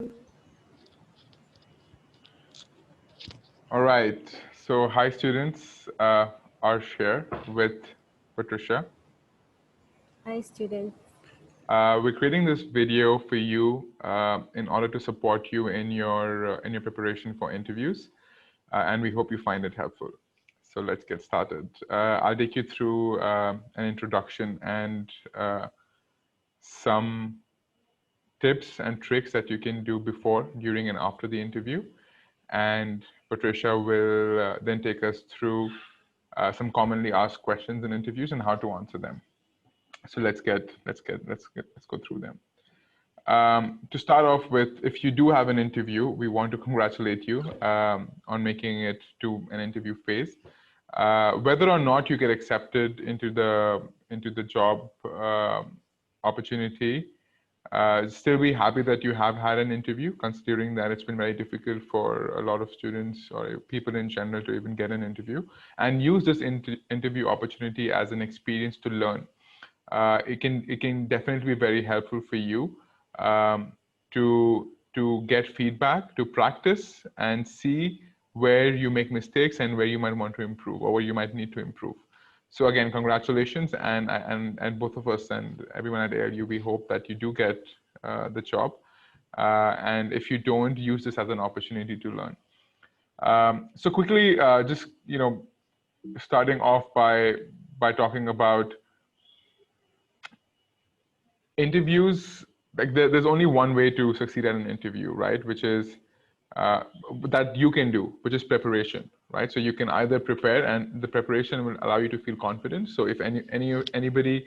All right. So, hi, students. Arsh here with Patricia. Hi, students. We're creating this video for you in order to support you in your preparation for interviews, and we hope you find it helpful. So, let's get started. I'll take you through an introduction and some tips and tricks that you can do before, during, and after the interview. And Patricia will then take us through some commonly asked questions in interviews and how to answer them. So let's go through them. To start off with, if you do have an interview, we want to congratulate you on making it to an interview phase. Whether or not you get accepted into the job opportunity, still be happy that you have had an interview, considering that it's been very difficult for a lot of students or people in general to even get an interview, and use this interview opportunity as an experience to learn. It can definitely be very helpful for you to get feedback, to practice, and see where you make mistakes and where you might want to improve or where you might need to improve. So again, congratulations, and both of us and everyone at ALU, we hope that you do get the job. And if you don't, use this as an opportunity to learn. So quickly, just starting off by talking about interviews. Like there's only one way to succeed at an interview, right? Which is that you can do, which is preparation, right? So you can either prepare, and the preparation will allow you to feel confident. So if anybody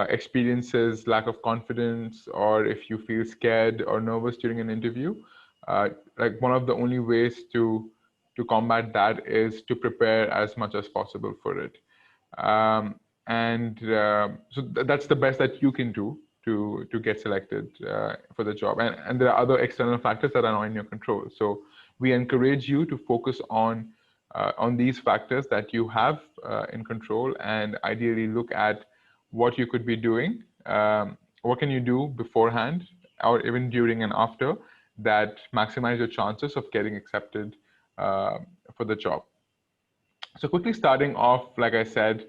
experiences lack of confidence, or if you feel scared or nervous during an interview, like one of the only ways to combat that is to prepare as much as possible for it. And so that's the best that you can do to get selected for the job. And there are other external factors that are not in your control. So we encourage you to focus on these factors that you have in control, and ideally look at what you could be doing. What can you do beforehand or even during and after that maximize your chances of getting accepted for the job. So quickly starting off, like I said,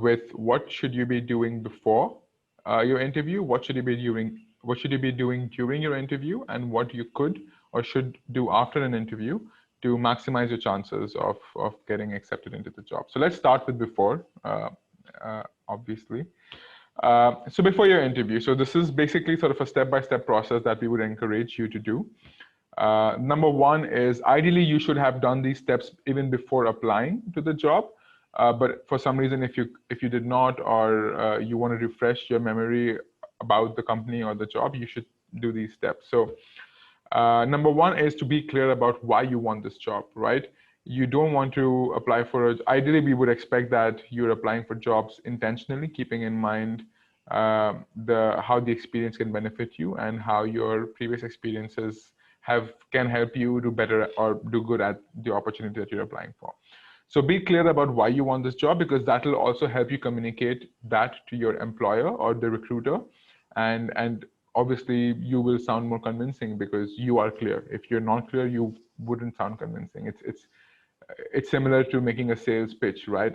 with what should you be doing before your interview, what should you be doing, during your interview, and what you could or should do after an interview to maximize your chances of getting accepted into the job. So let's start with before, obviously. So before your interview, so this is basically sort of a step-by-step process that we would encourage you to do. Number one is ideally you should have done these steps even before applying to the job. But for some reason, if you did not, or you want to refresh your memory about the company or the job, you should do these steps. So number one is to be clear about why you want this job, right? You don't want to apply for ideally we would expect that you're applying for jobs intentionally, keeping in mind how the experience can benefit you and how your previous experiences can help you do better or do good at the opportunity that you're applying for. So be clear about why you want this job, because that will also help you communicate that to your employer or the recruiter, and obviously you will sound more convincing because you are clear. If you're not clear, you wouldn't sound convincing. It's similar to making a sales pitch, right?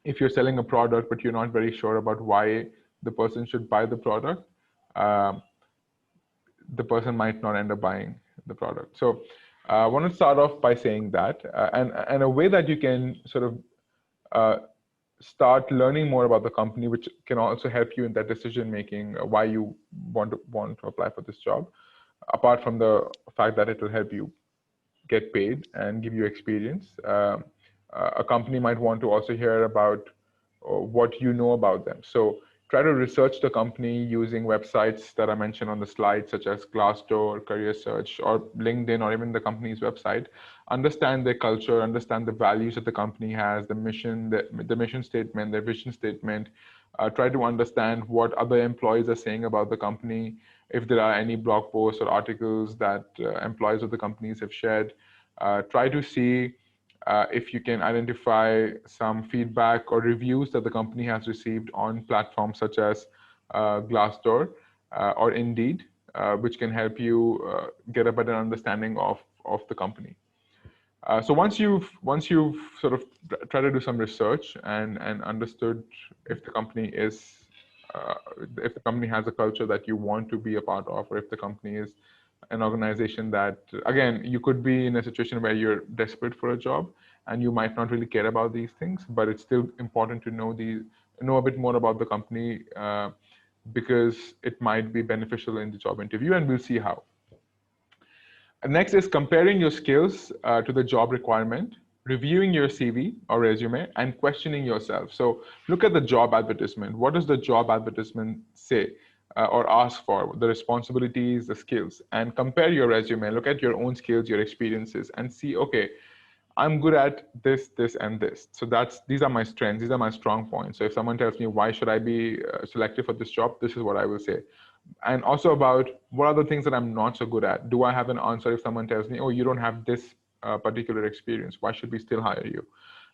If you're selling a product but you're not very sure about why the person should buy the product, the person might not end up buying the product. So I want to start off by saying that, and a way that you can sort of start learning more about the company, which can also help you in that decision making, why you want to apply for this job, apart from the fact that it will help you get paid and give you experience. A company might want to also hear about what you know about them. So try to research the company using websites that I mentioned on the slide, such as Glassdoor, Career Search, or LinkedIn, or even the company's website. Understand their culture, understand the values that the company has, the mission, the mission statement, their vision statement. Try to understand what other employees are saying about the company, if there are any blog posts or articles that employees of the companies have shared. Try to see if you can identify some feedback or reviews that the company has received on platforms such as Glassdoor or Indeed. which can help you get a better understanding of the company. So once you've sort of tried to do some research and understood if the company is uh, if the company has a culture that you want to be a part of, or if the company is an organization that, again, you could be in a situation where you're desperate for a job and you might not really care about these things, but it's still important to know a bit more about the company, because it might be beneficial in the job interview, and we'll see how. Next is comparing your skills to the job requirement, reviewing your CV or resume, and questioning yourself. So look at the job advertisement. What does the job advertisement say or ask for? The responsibilities, the skills, and compare your resume. Look at your own skills, your experiences, and see, okay, I'm good at this, this, and this. So these are my strengths. These are my strong points. So if someone tells me why should I be selected for this job, this is what I will say. And also about what are the things that I'm not so good at. Do I have an answer if someone tells me, oh, you don't have this particular experience? Why should we still hire you?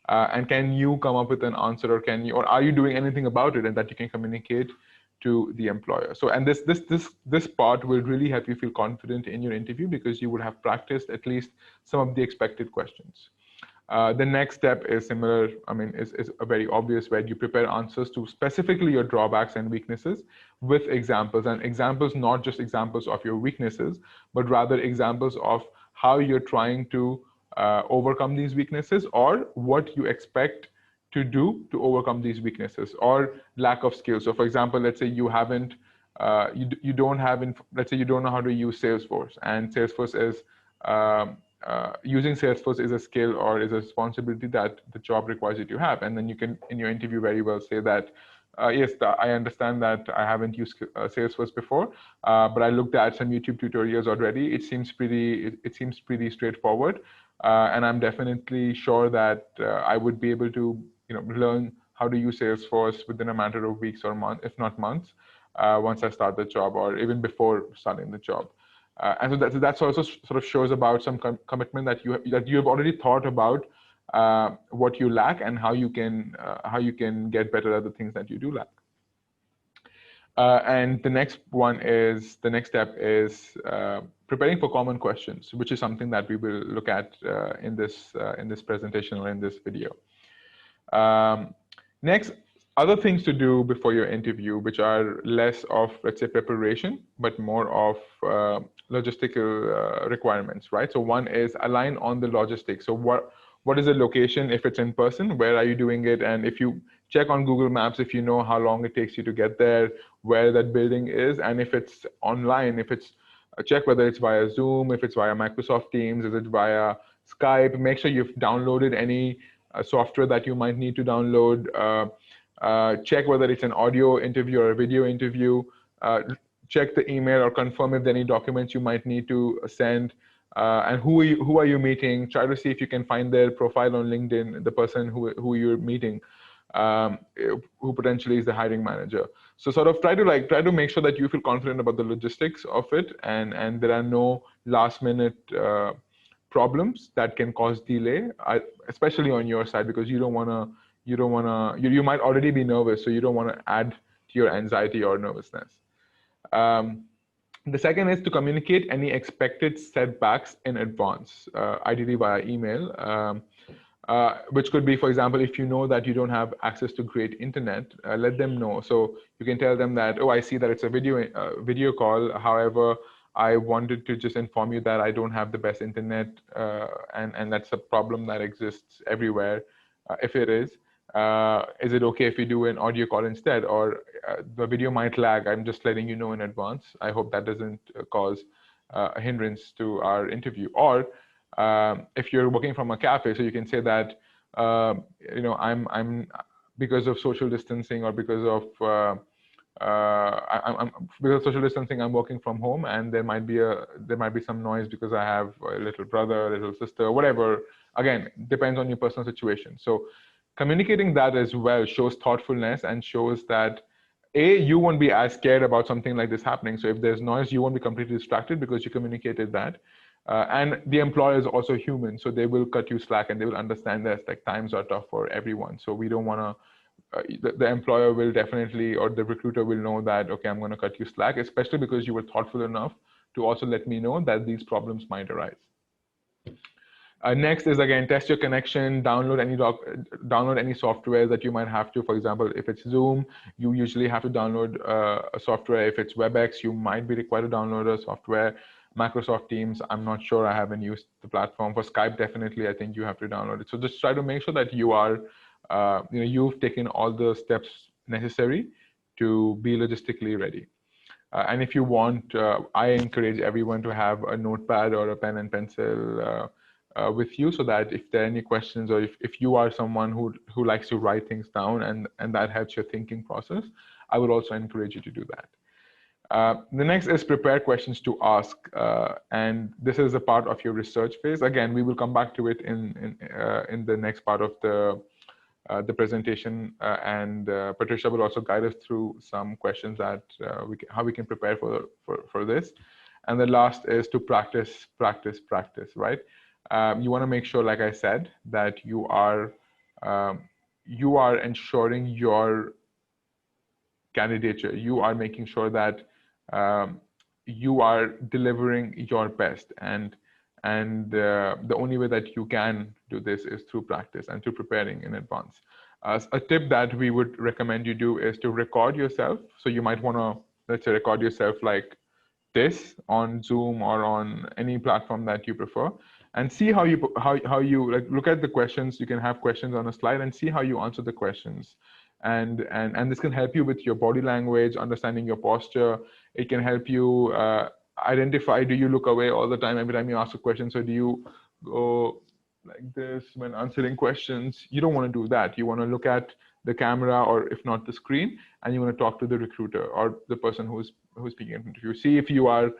And can you come up with an answer, or are you doing anything about it, and that you can communicate to the employer? So, and this part will really help you feel confident in your interview, because you would have practiced at least some of the expected questions. The next step is similar. I mean, is a very obvious, where you prepare answers to specifically your drawbacks and weaknesses with examples, and examples, not just examples of your weaknesses, but rather examples of how you're trying to overcome these weaknesses, or what you expect to do to overcome these weaknesses or lack of skills. So, for example, let's say you haven't, you don't have, let's say you don't know how to use Salesforce, and Salesforce is using Salesforce is a skill or is a responsibility that the job requires you to have. And then you can, in your interview, very well say that, yes, I understand that I haven't used Salesforce before, but I looked at some YouTube tutorials already. It seems pretty straightforward, and I'm definitely sure that I would be able to, learn how to use Salesforce within a matter of weeks or months, if not months, once I start the job, or even before starting the job. And so that also sort of shows about some commitment that you have already thought about what you lack, and how you can get better at the things that you do lack. And the next step is preparing for common questions, which is something that we will look at in this presentation or in this video. Next, other things to do before your interview, which are less of, let's say, preparation, but more of logistical requirements, right? So one is align on the logistics. So what is the location? If it's in person, where are you doing it? And if you check on Google Maps, if you know how long it takes you to get there, where that building is, and if it's online, if it's check whether it's via Zoom, if it's via Microsoft Teams, is it via Skype? Make sure you've downloaded any software that you might need to download. Check whether it's an audio interview or a video interview. Check the email or confirm if there are any documents you might need to send. And who are you meeting? Try to see if you can find their profile on LinkedIn, the person who you're meeting, who potentially is the hiring manager. So sort of try to make sure that you feel confident about the logistics of it, and there are no last minute problems that can cause delay, especially on your side, because you might already be nervous, so you don't want to add to your anxiety or nervousness. The second is to communicate any expected setbacks in advance, ideally via email, which could be, for example, if you know that you don't have access to great internet, let them know. So you can tell them that, oh, I see that it's a video call. However, I wanted to just inform you that I don't have the best internet, and that's a problem that exists everywhere. If it is it okay if we do an audio call instead? Or the video might lag. I'm just letting you know in advance. I hope that doesn't cause a hindrance to our interview. Or if you're working from a cafe, so you can say that I'm because of social distancing, or because of because of social distancing, I'm working from home, and there might be some noise because I have a little brother, a little sister, whatever. Again, depends on your personal situation. So communicating that as well shows thoughtfulness, and shows that you won't be as scared about something like this happening. So if there's noise, you won't be completely distracted because you communicated that. And the employer is also human, so they will cut you slack, and they will understand that like times are tough for everyone. So we don't want to the employer will definitely, or the recruiter will know that, okay, I'm going to cut you slack, especially because you were thoughtful enough to also let me know that these problems might arise. Next is again test your connection. Download any software that you might have to. For example, if it's Zoom, you usually have to download a software. If it's WebEx, you might be required to download a software. Microsoft Teams, I'm not sure. I haven't used the platform. For Skype, definitely, I think you have to download it. So just try to make sure that you are, you've taken all the steps necessary to be logistically ready. And if you want, I encourage everyone to have a notepad or a pen and pencil with you, so that if there are any questions, or if you are someone who likes to write things down, and that helps your thinking process, I would also encourage you to do that. The next is prepare questions to ask, and this is a part of your research phase. Again, we will come back to it in the next part of the presentation, and Patricia will also guide us through some questions that how we can prepare for this. And the last is to practice, practice, practice, right? You want to make sure, like I said, that you are ensuring your candidature. You are making sure that you are delivering your best, and the only way that you can do this is through practice and through preparing in advance. A tip that we would recommend you do is to record yourself. So you might want to, let's say, record yourself like this on Zoom or on any platform that you prefer, and see how you like look at the questions. You can have questions on a slide and see how you answer the questions. And this can help you with your body language, understanding your posture. It can help you identify, do you look away all the time every time you ask a question? So do you go like this when answering questions? You don't want to do that. You want to look at the camera, or if not the screen, and you want to talk to the recruiter or the person who's speaking in front of you. See if you are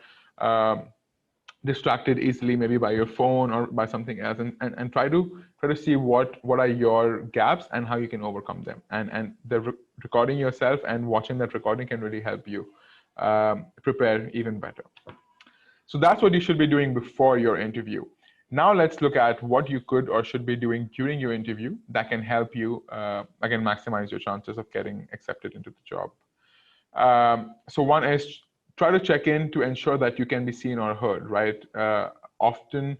distracted easily, maybe by your phone or by something else, and try to see what are your gaps and how you can overcome them. And the recording yourself and watching that recording can really help you prepare even better. So that's what you should be doing before your interview. Now let's look at what you could or should be doing during your interview that can help you, again, maximize your chances of getting accepted into the job. So one is try to check in to ensure that you can be seen or heard, right? Often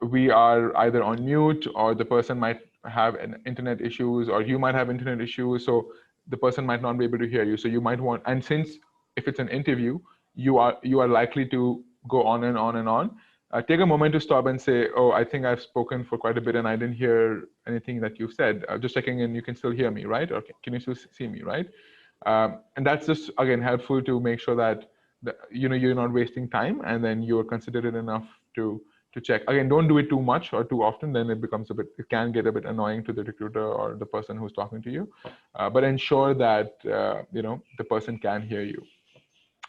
we are either on mute, or the person might have an internet issues, or you might have internet issues. So the person might not be able to hear you. So you might want, and since if it's an interview, you are likely to go on and on and on. Take a moment to stop and say, oh, I think I've spoken for quite a bit and I didn't hear anything that you said. Just checking in, you can still hear me, right? Or can you still see me, right? And that's just, again, helpful to make sure that you're not wasting time, and then you're considerate enough to check. Again, don't do it too much or too often, then it can get a bit annoying to the recruiter or the person who's talking to you. But ensure that the person can hear you.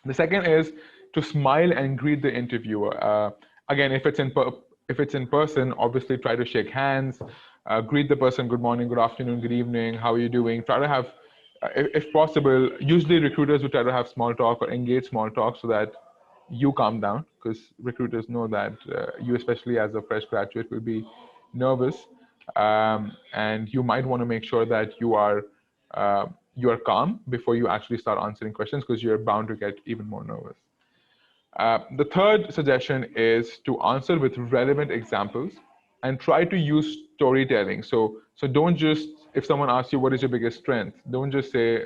The second is to smile and greet the interviewer. Again, if it's in person, obviously try to shake hands, greet the person, good morning, good afternoon, good evening, how are you doing? Try to have, if possible, usually recruiters would try to have small talk or engage small talk so that you calm down, because recruiters know that you, especially as a fresh graduate, will be nervous, and you might want to make sure that you are calm before you actually start answering questions, because you're bound to get even more nervous. The third suggestion is to answer with relevant examples and try to use storytelling. So don't just, if someone asks you what is your biggest strength, don't just say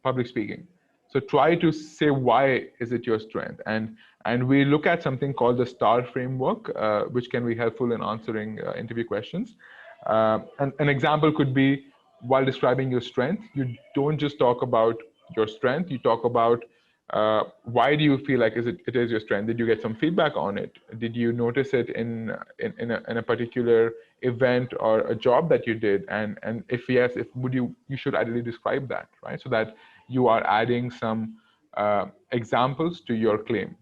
public speaking. So try to say why is it your strength. And we look at something called the STAR framework, which can be helpful in answering interview questions. And an example could be, while describing your strength, you don't just talk about your strength, you talk about why do you feel like it is your strength? Did you get some feedback on it? Did you notice it in a particular event or a job that you did? And if yes, you should ideally describe that, right? So that you are adding some examples to your claim.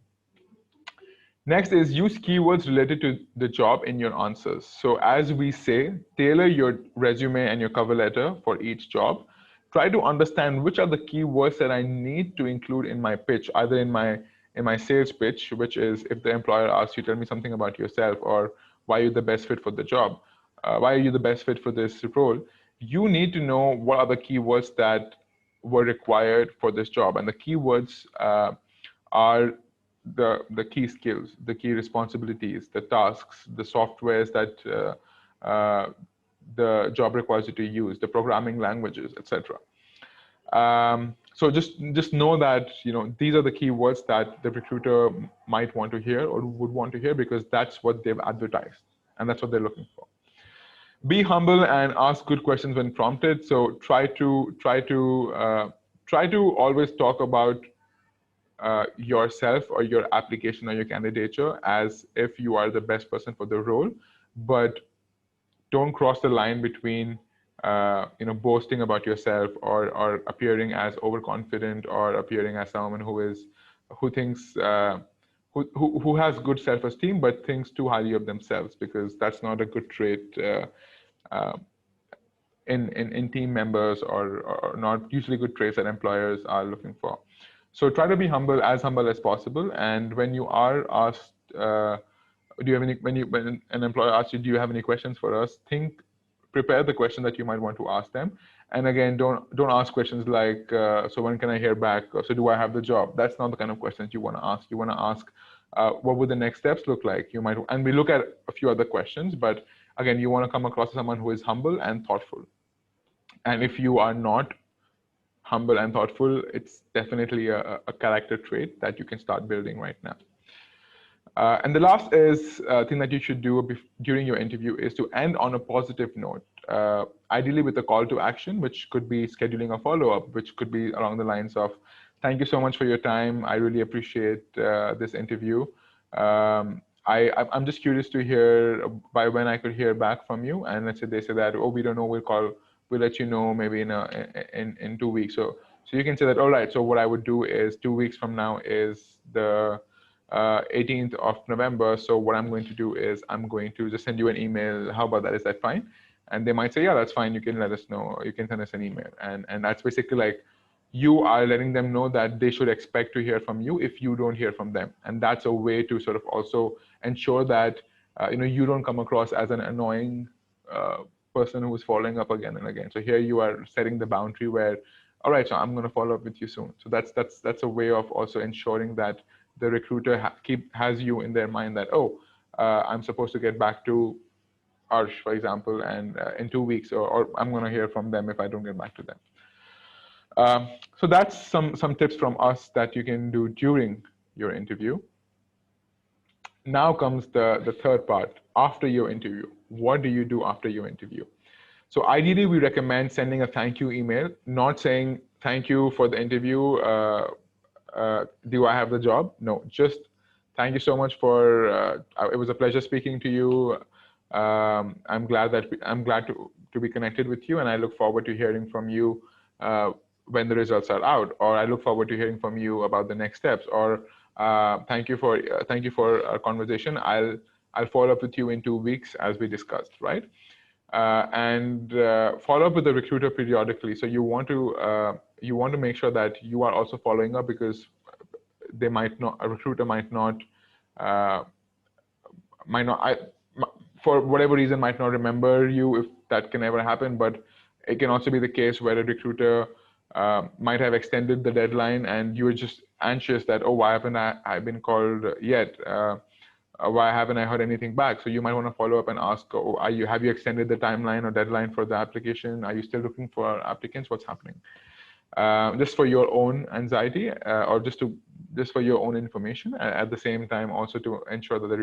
Next is use keywords related to the job in your answers. So as we say, tailor your resume and your cover letter for each job. Try to understand which are the keywords that I need to include in my pitch, either in my sales pitch, which is if the employer asks you, tell me something about yourself, or why you're the best fit for the job, why are you the best fit for this role. you need to know what are the keywords that were required for this job. And the keywords are the key skills, the key responsibilities, the tasks, the softwares that the job requires you to use, the programming languages, etc. So just know that these are the keywords that the recruiter might want to hear or would want to hear because that's what they've advertised and that's what they're looking for. Be humble and ask good questions when prompted. So try to always talk about yourself or your application or your candidature as if you are the best person for the role, but don't cross the line between boasting about yourself or appearing as overconfident or appearing as someone who thinks who has good self-esteem but thinks too highly of themselves, because that's not a good trait uh, in team members, or not usually good traits that employers are looking for. So try to be humble, as humble as possible. And when you are asked, do you have any, when an employer asks you, do you have any questions for us? Prepare the question that you might want to ask them. And again, don't ask questions like, so when can I hear back? Or, so do I have the job? That's not the kind of questions you want to ask. You want to ask, what would the next steps look like? You might, and we look at a few other questions, but again, you want to come across as someone who is humble and thoughtful. And if you are not humble and thoughtful, it's definitely a character trait that you can start building right now. And the last thing that you should do during your interview is to end on a positive note, ideally with a call to action, which could be scheduling a follow-up, which could be along the lines of, thank you so much for your time. I really appreciate this interview. I'm just curious to hear by when I could hear back from you. And let's say they say that, oh, we don't know, we'll let you know maybe in 2 weeks. So you can say that, all right, so what I would do is 2 weeks from now is the 18th of November. So what I'm going to do is I'm going to just send you an email. How about that? Is that fine? And they might say, yeah, that's fine. You can let us know. You can send us an email. And that's basically like, you are letting them know that they should expect to hear from you if you don't hear from them. And that's a way to sort of also ensure that you don't come across as an annoying person who's following up again and again. So here you are setting the boundary where, all right, so I'm going to follow up with you soon. So that's a way of also ensuring that the recruiter has you in their mind that, oh, I'm supposed to get back to Arsh, for example, and in 2 weeks, or I'm going to hear from them if I don't get back to them. So that's some tips from us that you can do during your interview. Now comes the third part, after your interview. What do you do after your interview? So ideally, we recommend sending a thank you email, not saying thank you for the interview. Do I have the job? No, just thank you so much for. It was a pleasure speaking to you. I'm glad to be connected with you, and I look forward to hearing from you when the results are out, or I look forward to hearing from you about the next steps, or thank you for our conversation. I'll follow up with you in 2 weeks as we discussed, right? And follow up with the recruiter periodically. So you want to make sure that you are also following up, because a recruiter uh, might not, for whatever reason, might not remember you, if that can ever happen. But it can also be the case where a recruiter might have extended the deadline, and you were just anxious that, oh, why haven't I been called yet? Why haven't I heard anything back? So you might want to follow up and ask, oh, have you extended the timeline or deadline for the application? Are you still looking for applicants? What's happening? Just for your own anxiety, or just for your own information. At the same time, also to ensure that the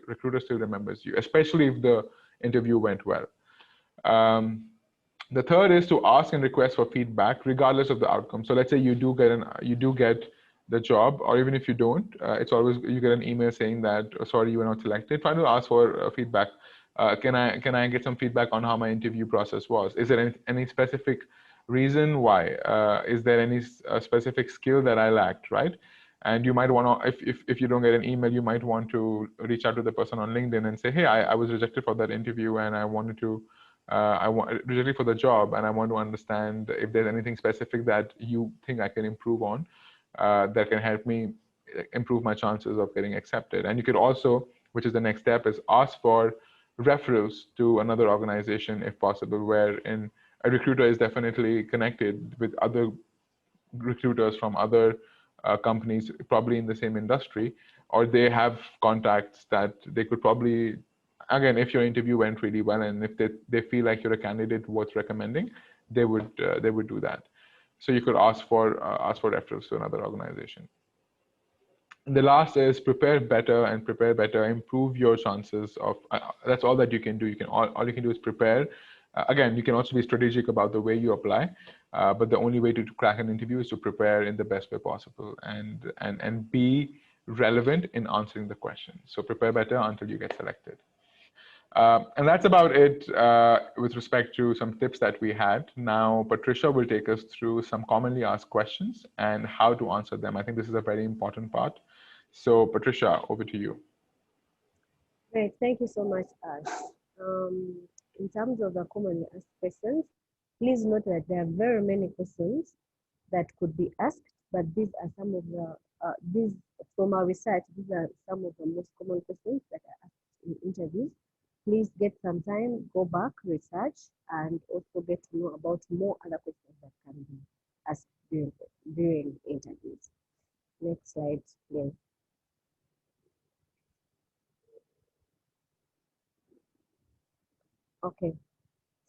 recruiter still remembers you, especially if the interview went well. The third is to ask and request for feedback regardless of the outcome. So let's say you do get the job, or even if you don't, it's always, you get an email saying that, oh, sorry, you were not selected. Try to ask for feedback. Can I get some feedback on how my interview process was? Is there any specific reason why? Is there any specific skill that I lacked, right? And you might want to, if you don't get an email, you might want to reach out to the person on LinkedIn and say, hey, I was rejected for that interview, and I wanted to, rejected for the job, and I want to understand if there's anything specific that you think I can improve on, that can help me improve my chances of getting accepted. And you could also, which is the next step, is ask for referrals to another organization if possible, wherein a recruiter is definitely connected with other recruiters from other companies, probably in the same industry, or they have contacts that they could probably, again, if your interview went really well and if they feel like you're a candidate worth recommending, they would do that. So you could ask for referrals to another organization. The last is prepare better and prepare better. Improve your chances of. That's all that you can do. All you can do is prepare. Again, you can also be strategic about the way you apply, but the only way to crack an interview is to prepare in the best way possible and be relevant in answering the question. So prepare better until you get selected. And that's about it with respect to some tips that we had. Now, Patricia will take us through some commonly asked questions and how to answer them. I think this is a very important part. So, Patricia, over to you. Great, thank you so much, Ash. In terms of the commonly asked questions, please note that there are very many questions that could be asked, but these are some of these from our research, these are some of the most common questions that are asked in interviews. Please get some time, go back, research, and also get to know about more other questions that can be asked during interviews. Next slide, please. Okay,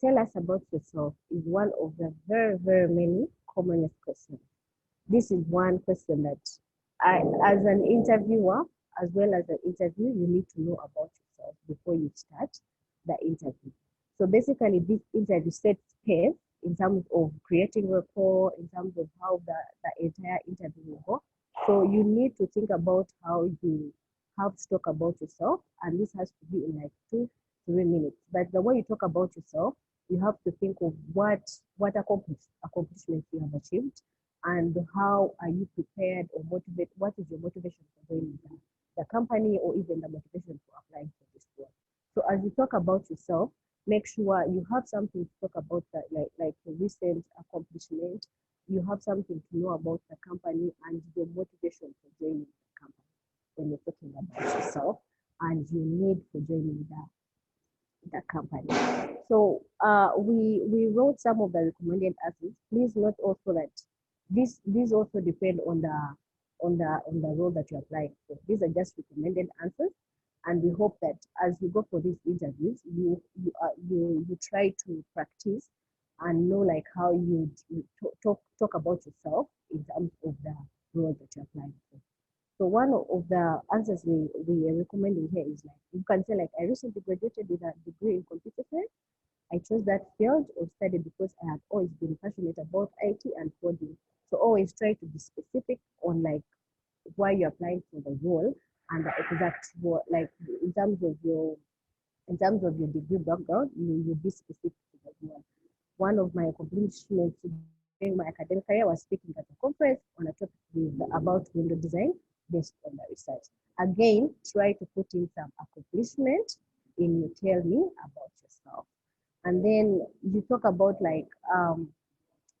tell us about yourself is one of the very, very many commonest questions. This is one question that as an interviewer, as well as an interview, you need to know about yourself before you start the interview. So basically, this interview sets pace in terms of creating rapport, in terms of how the entire interview will go. So you need to think about how you have to talk about yourself, and this has to be in like 2 3 minutes. But the way you talk about yourself, you have to think of what accomplishments you have achieved, and how are you prepared or motivate, what is your motivation for joining the company, or even the motivation for applying for this role. So as you talk about yourself, make sure you have something to talk about, that like your recent accomplishment. You have something to know about the company and your motivation for joining the company when you're talking about yourself and your need for joining the company. So we wrote some of the recommended answers. Please note also that these also depend on the role that you're applying for. These are just recommended answers, and we hope that as you go for these interviews, you try to practice and know like how you talk about yourself in terms of the role that you're applying for. So one of the answers we are recommending here is like, you can say like, I recently graduated with a degree in computer science. I chose that field of study because I have always been passionate about IT and coding. So always try to be specific on like why you're applying for the role and the exact role, like in terms of your degree background, you be specific to the role. One of my accomplishments during my academic career was speaking at a conference on a topic about window design based on the research. Again, try to put in some accomplishment in you tell me about yourself. And then you talk about like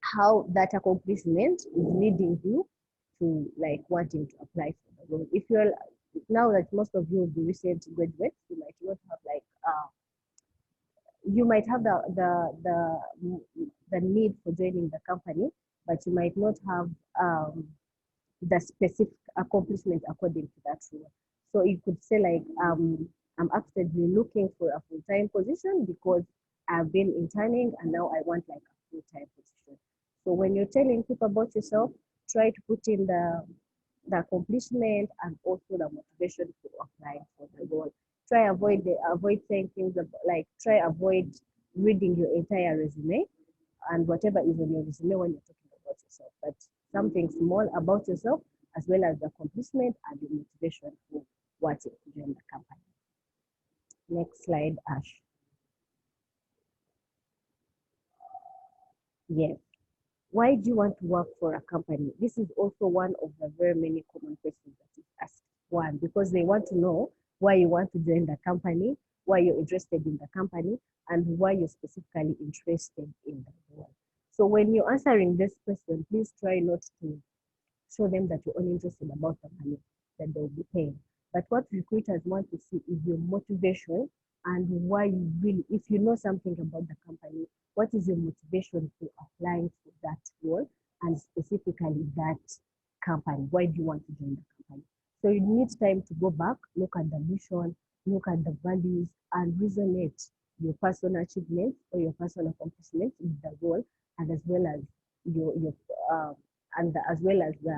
how that accomplishment is leading you to like wanting to apply for the role. If you're now that most of you will be recent graduates, you might not have like you might have the need for joining the company, but you might not have the specific accomplishment according to that role. So you could say like, I'm actively looking for a full-time position because I've been interning and now I want like a full-time position. So when you're telling people about yourself, try to put in the accomplishment and also the motivation to apply for the role. Avoid saying things about, like try avoid reading your entire resume and whatever is on your resume when you're talking about yourself, but something small about yourself as well as the accomplishment and the motivation for wanting to join the company. Next slide, Ash. Yes. Why do you want to work for a company? This is also one of the very many common questions that is asked. One, because they want to know why you want to join the company, why you're interested in the company, and why you're specifically interested in the role. So when you're answering this question, please try not to show them that you're only interested about the money that they'll be paying. But what recruiters want to see is your motivation and why you really, if you know something about the company what is your motivation for applying for that role, and specifically that company? Why do you want to join the company? So you need time to go back, look at the mission, look at the values, and resonate your personal achievements or your personal accomplishments with the role, and as well as your uh, as well as the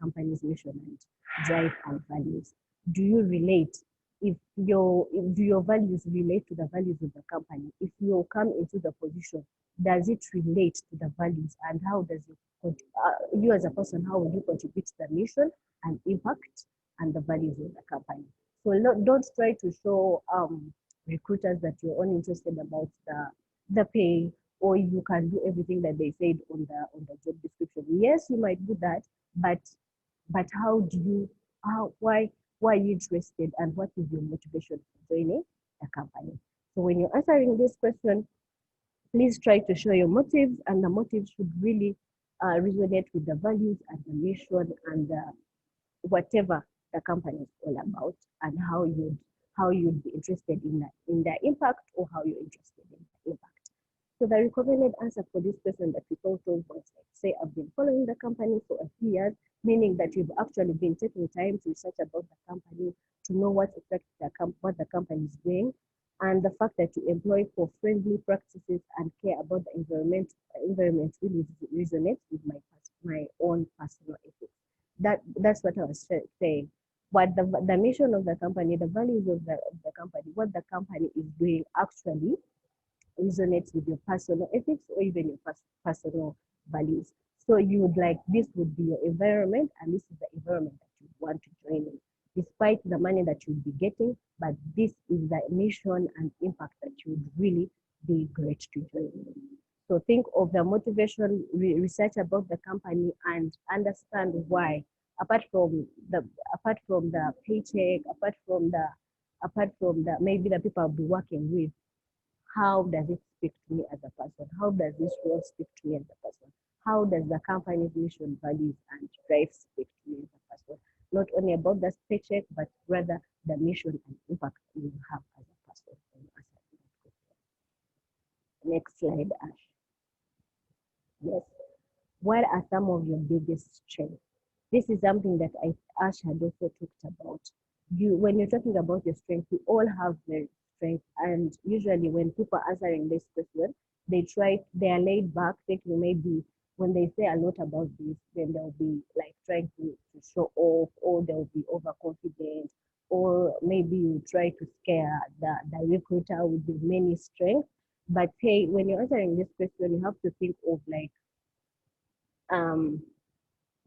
company's mission and drive and values. Do you relate? If do your values relate to the values of the company? If you come into the position, does it relate to the values, and how does you as a person, how will you contribute to the mission and impact and the values of the company? So don't try to show recruiters that you're only interested about the pay, or you can do everything that they said on the job description. Yes, you might do that, but how do you why are you interested, and what is your motivation for joining the company? So when you're answering this question, please try to show your motives, and the motives should really resonate with the values and the mission and whatever the company is all about, and how you'd be interested in the impact, or how you're interested in the impact. So the recommended answer for this person that we thought of was like, say, I've been following the company for a few years, meaning that you've actually been taking time to research about the company, to know what effect what the company is doing, and the fact that you employ for friendly practices and care about the environment really resonates with my own personal ethics. That's what I was saying. What the mission of the company, the values of the company, what the company is doing actually resonates with your personal ethics or even your personal values. So you would like, this would be your environment, and this is the environment that you want to join in, despite the money that you'll be getting. But this is the mission and impact that you would really be great to join in. So think of the motivation, research about the company, and understand why. Apart from the paycheck, apart from the maybe the people I'll be working with, how does it speak to me as a person? How does this role speak to me as a person? How does the company's mission, values, and drive speak to me as a person? Not only about the paycheck, but rather the mission and impact you have as a person. Next slide, Ash. Yes. What are some of your biggest strengths? This is something that Ash had also talked about. When you're talking about your strength, we all have their strength, and usually when people are answering this question, they are laid back, thinking maybe when they say a lot about this, then they'll be like trying to show off, or they'll be overconfident, or maybe you try to scare the recruiter with the many strengths. But hey, when you're answering this question, you have to think of like um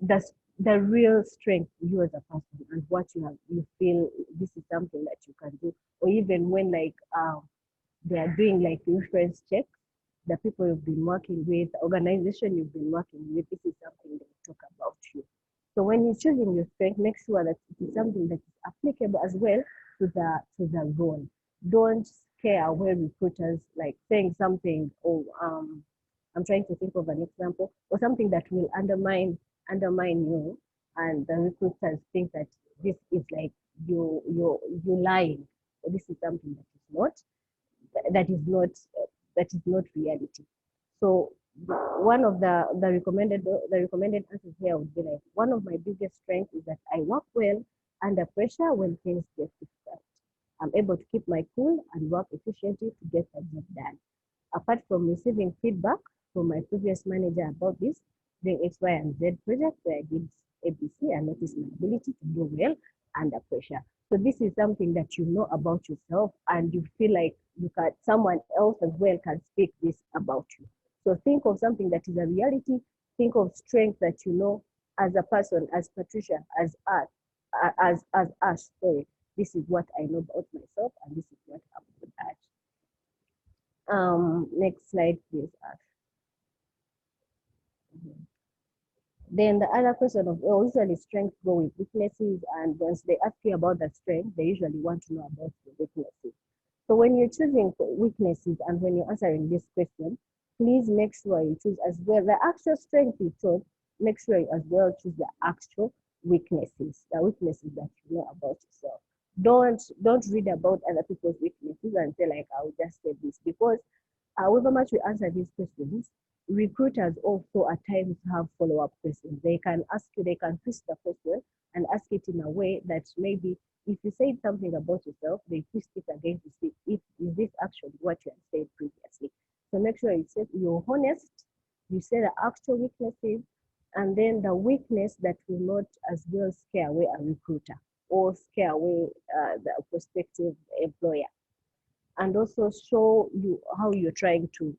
the the real strength you as a person, and what you feel this is something that you can do. Or even when like they are doing like reference checks, the people you've been working with, the organization you've been working with, this is something they talk about you. So when you're choosing your strength, make sure that it is something that is applicable as well to the role. Don't scare away recruiters like saying something, or I'm trying to think of an example, or something that will undermine you, and the recruiters think that this is like you lying. So this is something that is not that is not reality. So one of the recommended answers here would be like, one of my biggest strengths is that I work well under pressure when things get difficult. I'm able to keep my cool and work efficiently to get the job done. Apart from receiving feedback from my previous manager about this, during X, Y, and Z project where I did ABC, I noticed my ability to do well under pressure. So this is something that you know about yourself, and you feel like someone else as well can speak this about you. So think of something that is a reality. Think of strength that you know as a person, as Patricia, as Art, as Ash. Sorry, this is what I know about myself, and this is what I'm good at. Next slide, please, Ash. Then the other question of, usually strengths go with weaknesses, and once they ask you about the strength, they usually want to know about the weaknesses. So when you're choosing weaknesses and when you're answering this question, please make sure you choose as well the actual strength you chose. Make sure you as well choose the actual weaknesses, the weaknesses that you know about yourself. Don't read about other people's weaknesses and say like, I'll just say this, because However much we answer these questions, recruiters also at times have follow-up questions. They can ask you, they can twist the question and ask it in a way that maybe if you said something about yourself, they twist it again to see if is this actually what you had said previously. So make sure you say you're honest, you say the actual weaknesses, and then the weakness that will not as well scare away a recruiter or scare away the prospective employer, and also show you how you're trying to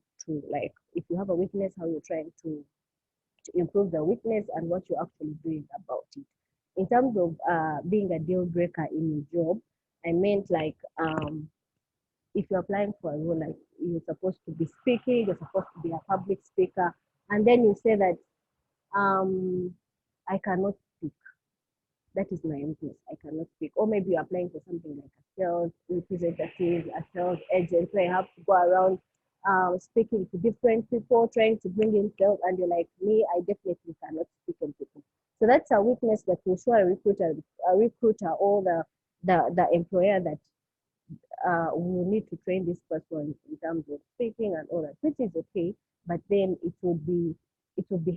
like if you have a weakness, how you're trying to improve the weakness and what you're actually doing about it. In terms of being a deal breaker in your job, I meant like if you're applying for a role, like you're supposed to be speaking, you're supposed to be a public speaker, and then you say that um, I cannot speak. That is my weakness. I cannot speak. Or maybe you're applying for something like a sales representative, a sales agent, so you have to go around speaking to different people, trying to bring in sales, and you're like, me, I definitely cannot speak in people. So that's a weakness that will show a recruiter or the employer that we need to train this person in terms of speaking and all that, which is okay, but then it would be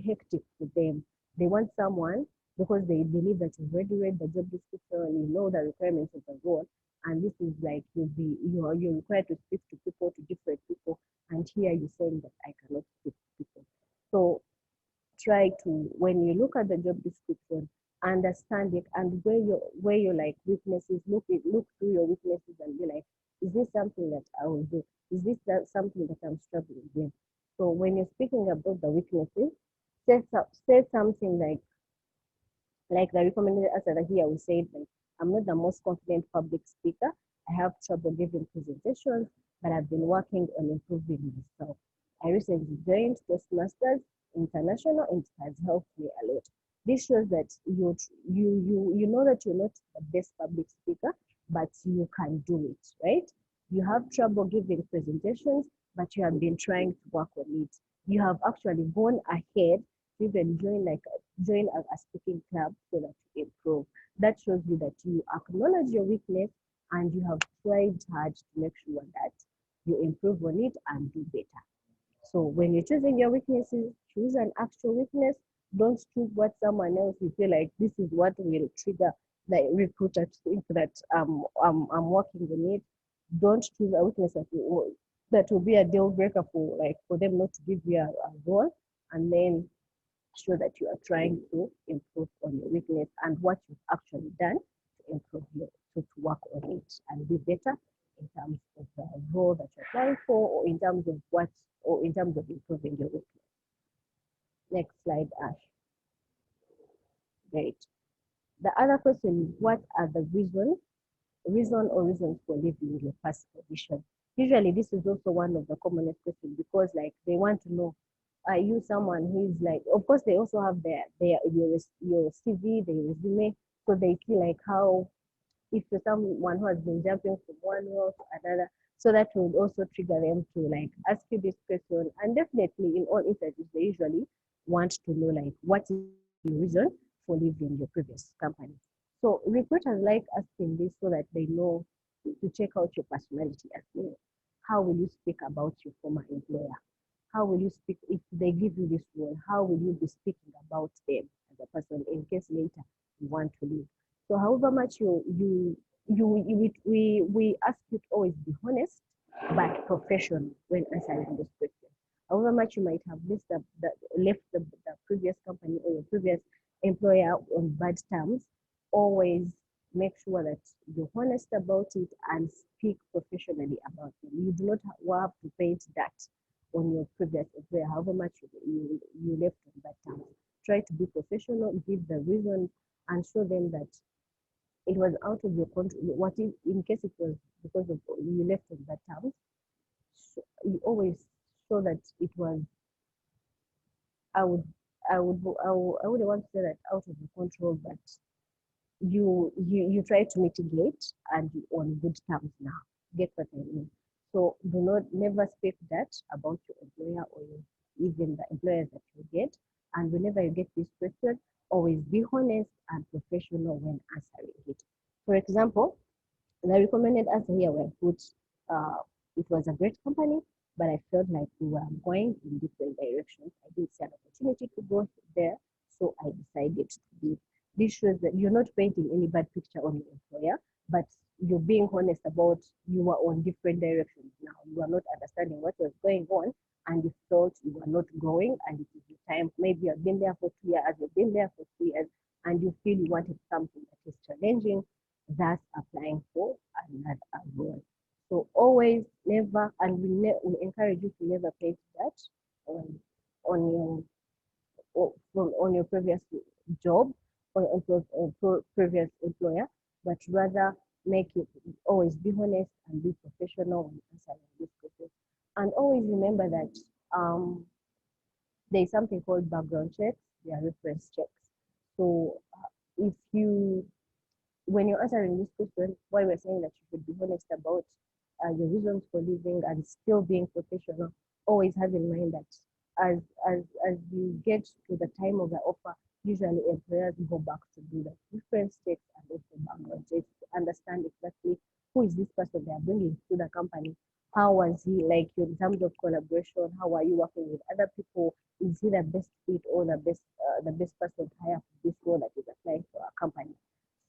hectic for them. They want someone because they believe that you've already read the job description and you know the requirements of the role. And this is like you're required to speak to people, to different people, and here you're saying that I cannot speak to people. So try to, when you look at the job description, understand it, and where your like weaknesses, look through your weaknesses and be like, is this something that I will do? Is this something that I'm struggling with? So when you're speaking about the weaknesses, say something like the recommended answer that here we said, like, I'm not the most confident public speaker. I have trouble giving presentations, but I've been working on improving myself. I recently joined Toastmasters International and it has helped me a lot. This shows that you know that you're not the best public speaker, but you can do it, right? You have trouble giving presentations, but you have been trying to work on it. You have actually gone ahead to even join a speaking club so that you improve. That shows you that you acknowledge your weakness and you have tried hard to make sure that you improve on it and do better. So when you're choosing your weaknesses, choose an actual weakness. Don't choose what someone else you feel like this is what will trigger the recruiter to think that I'm working on it. Don't choose a weakness that will be a deal breaker for them not to give you a role, and then show that you are trying to improve on your weakness and what you've actually done to improve to work on it and be better in terms of the role that you're applying for, or in terms of improving your weakness. Next slide, Ash. Great. The other question is, what are the reasons for leaving your past position? Usually this is also one of the commonest questions, because like they want to know, are you someone who is like, of course they also have your CV, their resume, so they see like how, if you're someone who has been jumping from one role to another, so that will also trigger them to like ask you this question. And definitely in all interviews, they usually want to know like, what is your reason for leaving your previous company? So recruiters like asking this so that they know to check out your personality as well. How will you speak about your former employer? How will you speak if they give you this role? How will you be speaking about them as a person in case later you want to leave? So however much we ask you to always be honest but professional when answering this question. However much you might have left the previous company or your previous employer on bad terms, always make sure that you're honest about it and speak professionally about them. You do not have to paint that on your previous employer, however much you left on bad terms. Try to be professional, give the reason, and show them that it was out of your control. What if, in case it was because of you left on bad terms, so you always show that it was. I would, I wouldn't want to say that out of your control, but you try to mitigate and you're on good terms now. Get what I mean? So do not never speak that about your employer or even the employers that you get. And whenever you get this question, always be honest and professional when answering it. For example, the recommended answer here were put, it was a great company. but I felt like we were going in different directions. I didn't see an opportunity to go there, so I decided to leave. This shows that you're not painting any bad picture on your employer, but you're being honest about you were on different directions now. You are not understanding what was going on, and you felt you were not growing, and it is the time. Maybe you've been there for 2 years, you've been there for 3 years, and you feel you wanted something that is challenging. That's applying for another role. So always, never, and we encourage you to never paint that on on your on your previous job or previous employer, but rather make it always be honest and be professional when answering this question. And always remember that there is something called background checks, there are reference checks. So if you when you're answering this question, why we're saying that you should be honest about your reasons for leaving and still being professional, always have in mind that as as you get to the time of the offer, usually employers go back to do the reference checks and also background checks to understand exactly who is this person they are bringing to the company. How was he like in terms of collaboration? How are you working with other people? Is he the best fit or the best person to hire for this role that is applying for a company?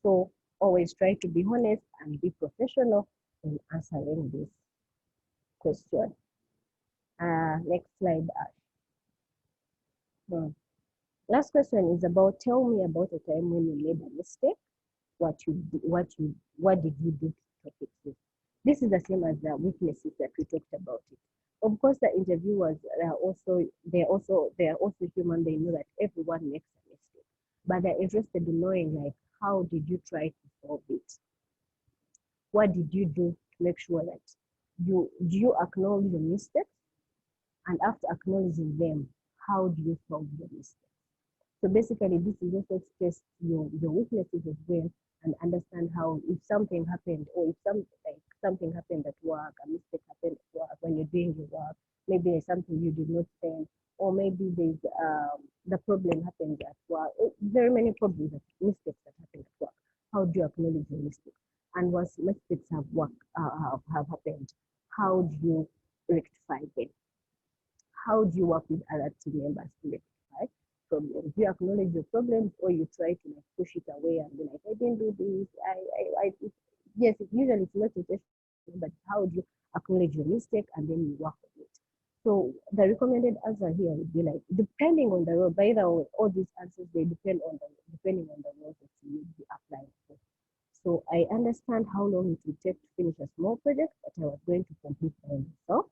So always try to be honest and be professional in answering this question. Next slide. Hmm. Last question is about tell me about a time when you made a mistake. What did you do to fix it? This is the same as the weaknesses that we talked about it. Of course, the interviewers are also human. They know that everyone makes a mistake, but they're interested in knowing like how did you try to solve it? What did you do to make sure that you acknowledge your mistakes, and after acknowledging them, how do you solve your mistakes? So basically, this is also to test your weaknesses as well and understand how if something happened or if something happened at work, a mistake happened at work when you're doing your work, maybe there's something you did not send, or maybe there's the problem happened at work. Very many problems, mistakes that happen at work. How do you acknowledge your mistakes? And once mistakes have happened, how do you rectify them? How do you work with other team members to rectify problems? Do you acknowledge your problems or you try to like push it away and be like, I didn't do this. Yes, usually it's not intentional, but how do you acknowledge your mistake and then you work on it? So the recommended answer here would be like, depending on the role. By the way, all these answers they depending on the role that you will be applying for. So I understand how long it would take to finish a small project that I was going to complete by myself.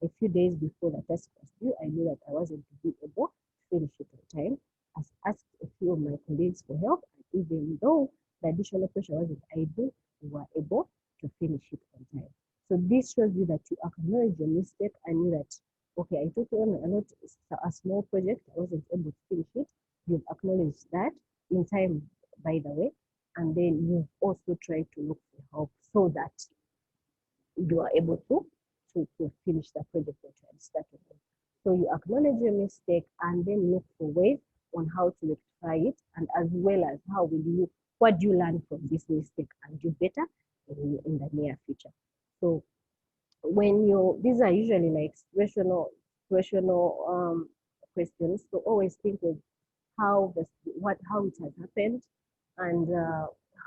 A few days before the test was due, I knew that I wasn't to be able to finish it on time. I asked a few of my colleagues for help, and even though the additional pressure wasn't ideal, we were able to finish it on time. So this shows you that you acknowledge your mistake and knew that, okay, I took on a small project, I wasn't able to finish it. You've acknowledged that in time, by the way, and then you've also tried to look for help so that you are able to finish the project that you had started with. So you acknowledge your mistake and then look for ways on how to rectify it, and as well as what do you learn from this mistake and do better in the near future. So these are usually like situational questions. So always think of how it has happened, and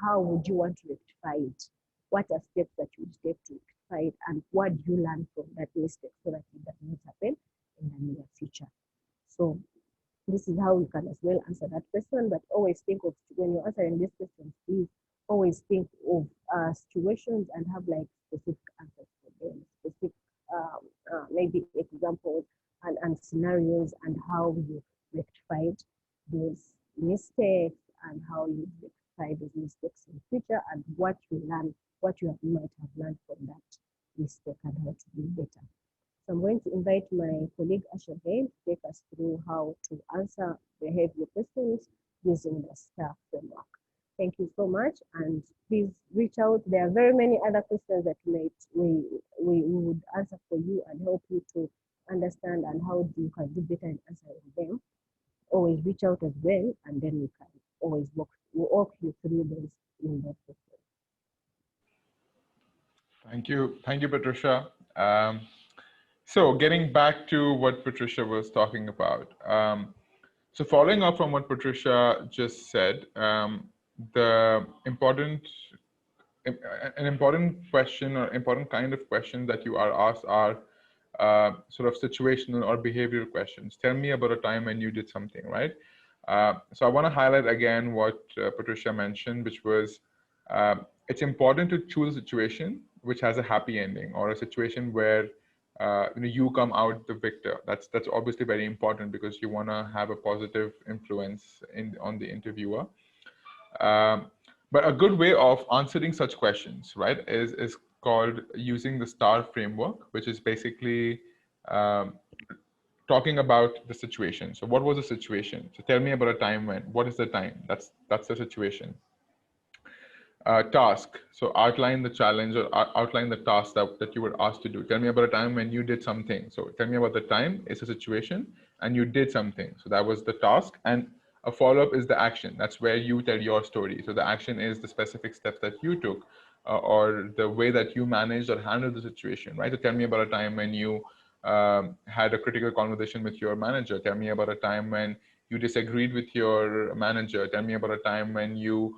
how would you want to rectify it? What are steps that you would take to rectify it, and what do you learn from that mistake so that it does not happen in the near future? So this is how you can as well answer that question. But always think of when you're answering this question, please always think of situations and have like specific answers for them, specific maybe examples and scenarios and how you rectified those mistakes and how you rectify those mistakes in the future and what you might have learned from that mistake and how to do better. So I'm going to invite my colleague Asha again to take us through how to answer behavioral questions using the STAR framework. Thank you so much, and please reach out. There are very many other questions that we would answer for you and help you to understand and how you can do better in answering them. Always reach out as well, and then we can always walk you through those in the questions. Thank you, Patricia. So getting back to what Patricia was talking about. So following up from what Patricia just said, the important an important question or important kind of question that you are asked are sort of situational or behavioral questions. Tell me about a time when you did something, right? So I want to highlight again what Patricia mentioned, which was it's important to choose a situation which has a happy ending, or a situation where you come out the victor. That's obviously very important because you want to have a positive influence on the interviewer. Um, but a good way of answering such questions, right, is called using the STAR framework, which is basically um, talking about the situation. So, what was the situation? So, tell me about a time when. What is the time? That's the situation. Task. So outline the challenge or outline the task that you were asked to do. Tell me about a time when you did something. So tell me about the time, it's a situation, and you did something. So that was the task. And a follow-up is the action. That's where you tell your story. So the action is the specific steps that you took, or the way that you managed or handled the situation, right? So tell me about a time when you had a critical conversation with your manager. Tell me about a time when you disagreed with your manager. Tell me about a time when you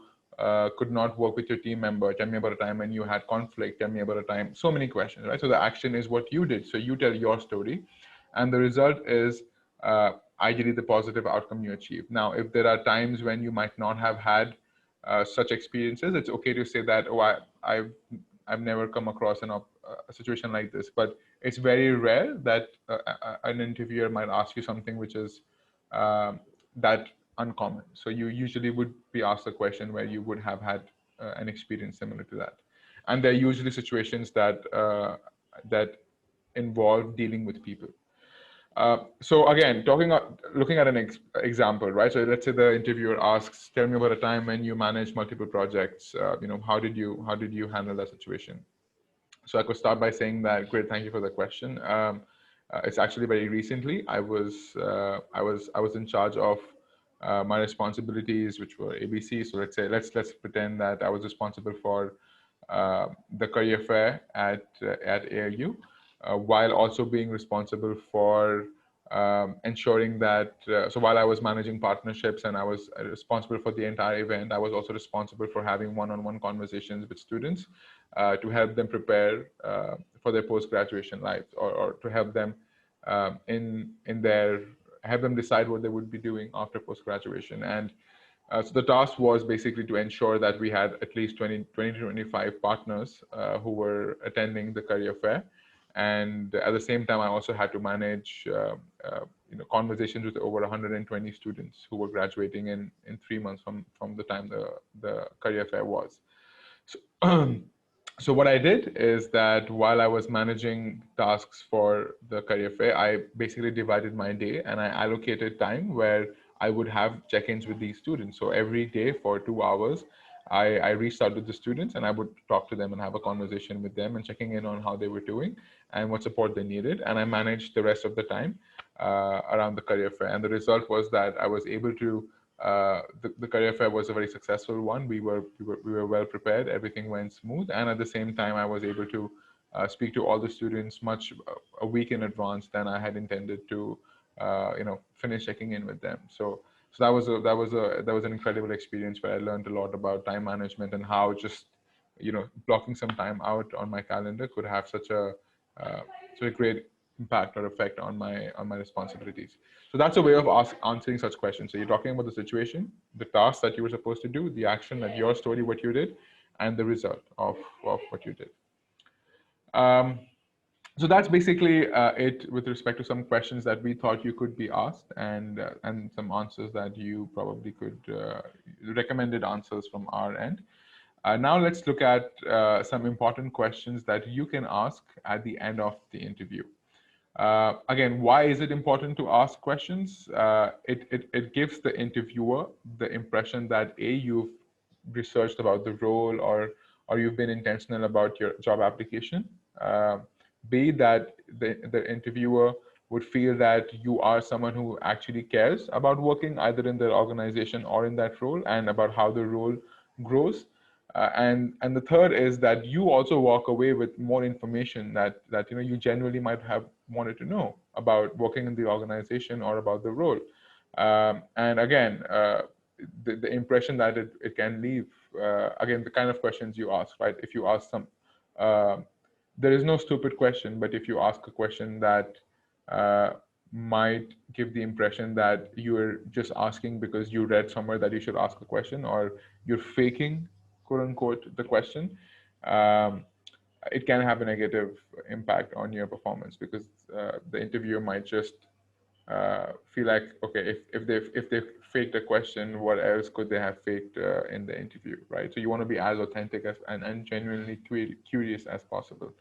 could not work with your team member. Tell me about a time when you had conflict. Tell me about a time. So many questions, right? So the action is what you did. So you tell your story, and the result is ideally the positive outcome you achieve. Now, if there are times when you might not have had such experiences, it's okay to say that, oh, I've never come across a situation like this. But it's very rare that an interviewer might ask you something which is that uncommon. So you usually would be asked a question where you would have had an experience similar to that, and they're usually situations that involve dealing with people. So again, looking at an example, right? So let's say the interviewer asks, "Tell me about a time when you managed multiple projects. How did you handle that situation?" So I could start by saying that, great, thank you for the question. It's actually very recently. I was in charge of my responsibilities, which were ABC. So let's pretend that I was responsible for the career fair at AIU, while also being responsible for ensuring that. So while I was managing partnerships and I was responsible for the entire event, I was also responsible for having one-on-one conversations with students to help them prepare for their post-graduation life, or to help them in their have them decide what they would be doing after post-graduation. And so the task was basically to ensure that we had at least 20 to 25 partners who were attending the career fair. And at the same time, I also had to manage conversations with over 120 students who were graduating in 3 months from the time the career fair was. So, so what I did is that while I was managing tasks for the career fair, I basically divided my day and I allocated time where I would have check-ins with these students. So every day for 2 hours, I reached out to the students and I would talk to them and have a conversation with them and checking in on how they were doing and what support they needed. And I managed the rest of the time around the career fair. And the result was that I was able to the career fair was a very successful one. We were well prepared. Everything went smooth, and at the same time, I was able to speak to all the students much a week in advance than I had intended to, finish checking in with them. So that was an incredible experience where I learned a lot about time management and how just blocking some time out on my calendar could have uh, such a great impact or effect on my responsibilities. So that's a way of answering such questions. So you're talking about the situation, the task that you were supposed to do, the action, that your story, what you did, and the result of what you did. Um, so that's basically it with respect to some questions that we thought you could be asked, and some answers that you probably could recommended answers from our end. Now let's look at some important questions that you can ask at the end of the interview. Again, why is it important to ask questions? It gives the interviewer the impression that A, you've researched about the role, or you've been intentional about your job application. Uh, B, that the interviewer would feel that you are someone who actually cares about working either in their organization or in that role and about how the role grows. And the third is that you also walk away with more information that you genuinely might have wanted to know about working in the organization or about the role. And again, the impression that it can leave, again, the kind of questions you ask, right? If you ask some, uh, there is no stupid question, but if you ask a question that uh, might give the impression that you're just asking because you read somewhere that you should ask a question, or you're faking, quote unquote, the question, um, it can have a negative impact on your performance, because the interviewer might just feel like, okay, if they faked a question, what else could they have faked in the interview, right? So you want to be as authentic as and genuinely curious as possible.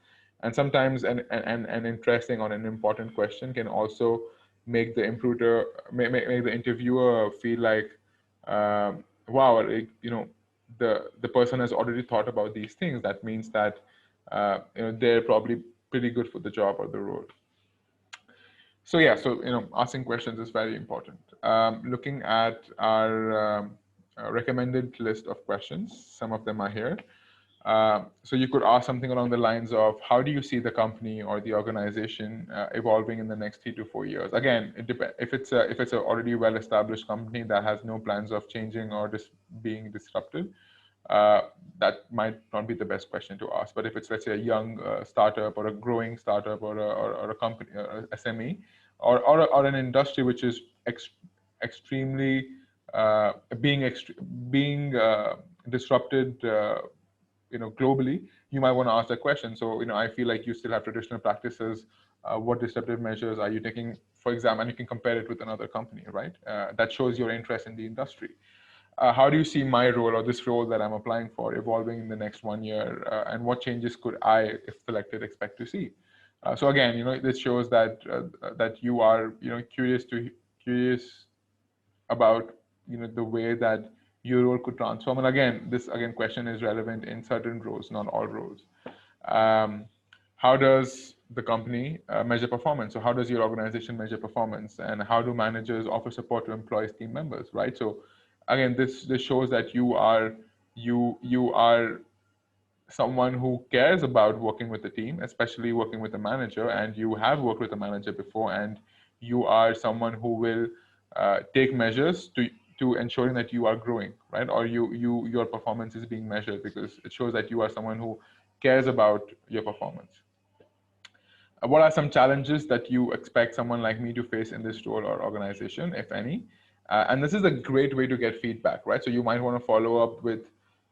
And sometimes an interesting or an important question can also make the improver make the interviewer feel like, wow, like, the person has already thought about these things. That means that they're probably pretty good for the job or the role. So yeah, so asking questions is very important. Looking at our recommended list of questions, some of them are here. So you could ask something along the lines of, how do you see the company or the organization evolving in the next 3 to 4 years? Again, it depends. If it's a already well-established company that has no plans of changing or just being disrupted, uh, that might not be the best question to ask. But if it's, let's say, a young startup or a growing startup, or a company, SME, or an industry which is extremely uh, being being disrupted, globally, you might want to ask that question. So, I feel like you still have traditional practices. What disruptive measures are you taking, for example? And you can compare it with another company, right? That shows your interest in the industry. How do you see my role, or this role that I'm applying for, evolving in the next 1 year? And what changes could I, if selected, expect to see? So again, this shows that you are, curious about the way that your role could transform. And again, this again question is relevant in certain roles, not all roles. um, how does the company measure performance? So how does your organization measure performance, and how do managers offer support to employees, team members, right? So again, this shows that you are someone who cares about working with the team, especially working with a manager, and you have worked with a manager before, and you are someone who will take measures to ensuring that you are growing, right? Or your performance is being measured, because it shows that you are someone who cares about your performance. What are some challenges that you expect someone like me to face in this role or organization, if any? And this is a great way to get feedback, right? So you might want to follow up with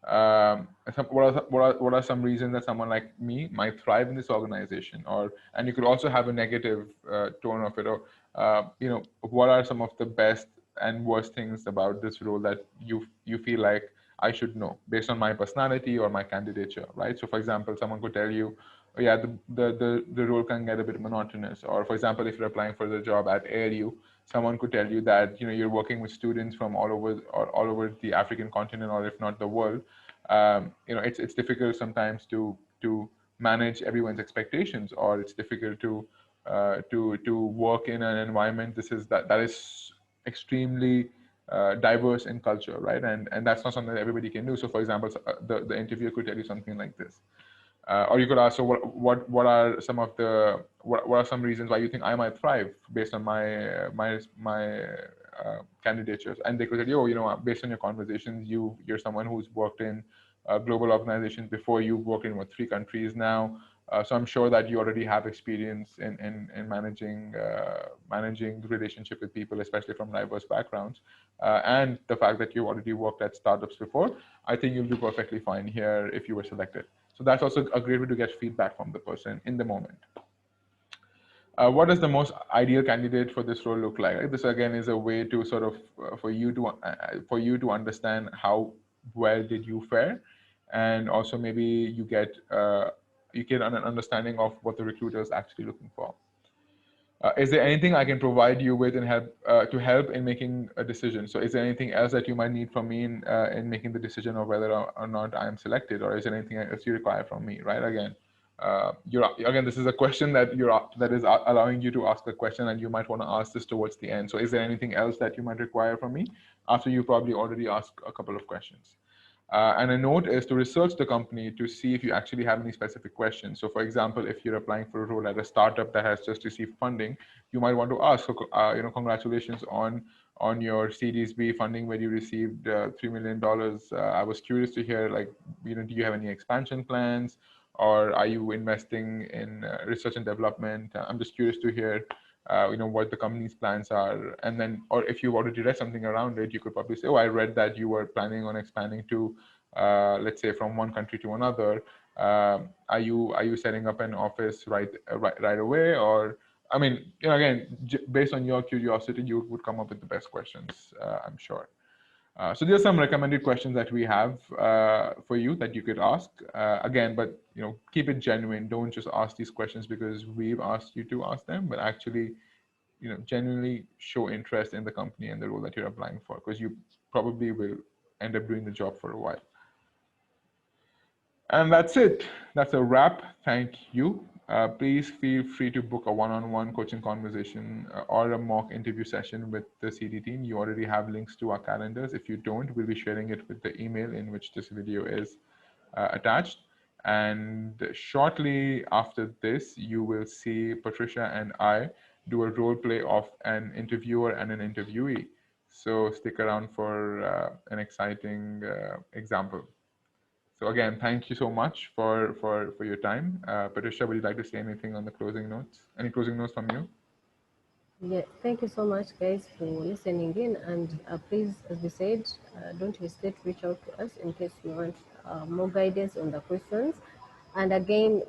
what are some reasons that someone like me might thrive in this organization, and you could also have a negative tone of it, or what are some of the best and worst things about this role that you feel like I should know based on my personality or my candidature, right? So, for example, someone could tell you, oh, yeah, the role can get a bit monotonous. Or, for example, if you're applying for the job at ALU, someone could tell you that you're working with students from all over the African continent, or if not the world. It's difficult sometimes to manage everyone's expectations, or it's difficult to work in an environment that is extremely diverse in culture, right? And that's not something that everybody can do. So, for example, the interviewer could tell you something like this. Or you could ask, so what are some of the what are some reasons why you think I might thrive based on my candidatures? And they could say, oh, based on your conversations, you're someone who's worked in global organizations before. You've worked in 3 countries now, so I'm sure that you already have experience in managing relationship with people, especially from diverse backgrounds. And the fact that you already worked at startups before, I think you'll do perfectly fine here if you were selected. So that's also a great way to get feedback from the person in the moment. What does the most ideal candidate for this role look like? Right? This again is a way to sort of for you to understand how well did you fare, and also maybe you get an understanding of what the recruiter is actually looking for. Is there anything I can provide you with and help in making a decision? So, is there anything else that you might need from me in making the decision of whether or not I am selected, or is there anything else you require from me? Right? Again, this is a question that is allowing you to ask the question, and you might want to ask this towards the end. So, is there anything else that you might require from me after you probably already asked a couple of questions? And a note is to research the company to see if you actually have any specific questions. So, for example, if you're applying for a role at a startup that has just received funding, you might want to ask, congratulations on your Series B funding where you received $3 million. I was curious to hear, like, do you have any expansion plans, or are you investing in research and development? I'm just curious to hear what the company's plans are. And then, or if you already read something around it, you could probably say, oh, I read that you were planning on expanding to, let's say, from one country to another. Are you setting up an office right away? Or, I mean, again, based on your curiosity, you would come up with the best questions, I'm sure. So there are some recommended questions that we have for you that you could ask. Again, but keep it genuine. Don't just ask these questions because we've asked you to ask them, but actually, genuinely show interest in the company and the role that you're applying for, because you probably will end up doing the job for a while. And that's it. That's a wrap. Thank you. Please feel free to book a one-on-one coaching conversation or a mock interview session with the CD team. You already have links to our calendars. If you don't, we'll be sharing it with the email in which this video is attached. And shortly after this, you will see Patricia and I do a role play of an interviewer and an interviewee. So stick around for an exciting example. So again, thank you so much for your time. Patricia, would you like to say anything on the closing notes? Any closing notes from you? Yeah, thank you so much, guys, for listening in. And please, as we said, don't hesitate to reach out to us in case you want more guidance on the questions. And again,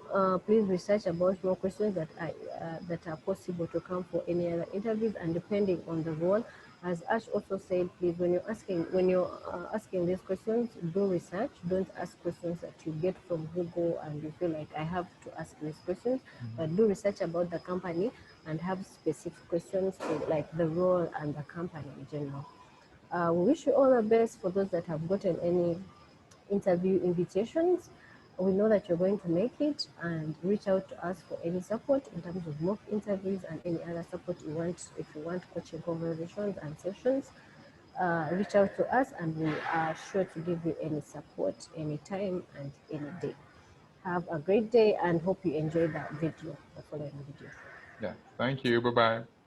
please research about more questions that are possible to come for any other interviews, and depending on the role. As Ash also said, please, when you're asking these questions, do research. Don't ask questions that you get from Google and you feel like I have to ask these questions. But do research about the company and have specific questions for like the role and the company in general. We wish you all the best for those that have gotten any interview invitations. We know that you're going to make it, and reach out to us for any support in terms of mock interviews and any other support you want. If you want coaching conversations and sessions, reach out to us and we are sure to give you any support anytime and any day. Have a great day and hope you enjoy that video, the following videos. Yeah. Thank you. Bye bye.